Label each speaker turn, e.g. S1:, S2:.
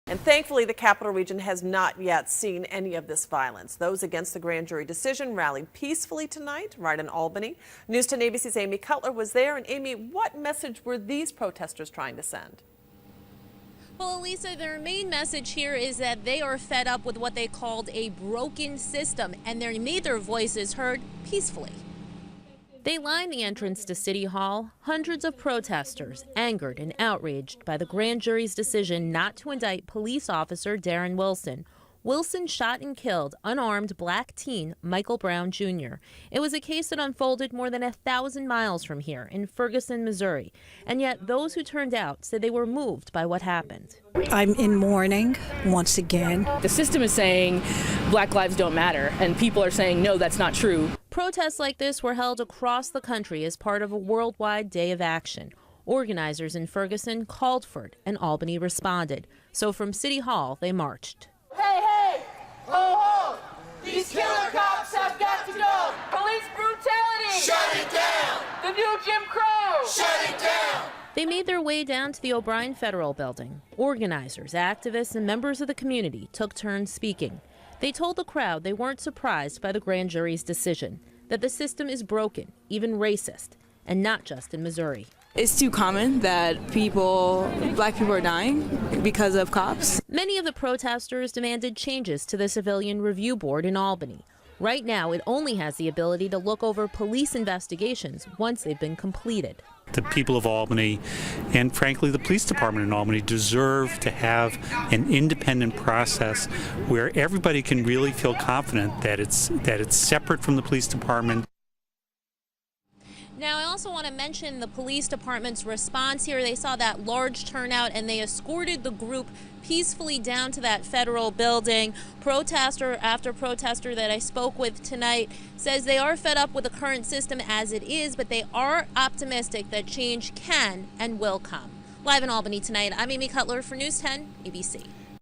S1: And thankfully, the Capital Region has not yet seen any of this violence. Those against the grand jury decision rallied peacefully tonight, right in Albany. News 10 ABC's Amy Cutler was there. And Amy, what message were these protesters trying to send?
S2: Well, Elisa, their main message here is that they are fed up with what they called a broken system, and they made their voices heard peacefully. They lined the entrance to City Hall, hundreds of protesters angered and outraged by the grand jury's decision not to indict police officer Darren Wilson. Wilson shot and killed unarmed black teen Michael Brown Jr. It was a case that unfolded more than 1,000 miles from here in Ferguson, Missouri. And yet those who turned out said they were moved by what happened.
S3: I'm in mourning once again.
S4: The system is saying Black lives don't matter, and people are saying, no, that's not true.
S2: Protests like this were held across the country as part of a worldwide day of action. Organizers in Ferguson called for it, and Albany responded. So from City Hall, they marched.
S5: Hey, hey, ho, ho, these killer cops have got to go. Police brutality. Shut it down. The new Jim Crow. Shut it down.
S2: They made their way down to the O'Brien Federal Building. Organizers, activists, and members of the community took turns speaking. They told the crowd they weren't surprised by the grand jury's decision, that the system is broken, even racist, and not just in Missouri.
S6: It's too common that Black people are dying because of cops.
S2: Many of the protesters demanded changes to the Civilian Review Board in Albany. Right now, it only has the ability to look over police investigations once they've been completed.
S7: The people of Albany, and frankly the police department in Albany, deserve to have an independent process where everybody can really feel confident that it's separate from the police department.
S2: Now, I also want to mention the police department's response here. They saw that large turnout and they escorted the group peacefully down to that federal building. Protester after protester that I spoke with tonight says they are fed up with the current system as it is, but they are optimistic that change can and will come. Live in Albany tonight, I'm Amy Cutler for News 10 ABC.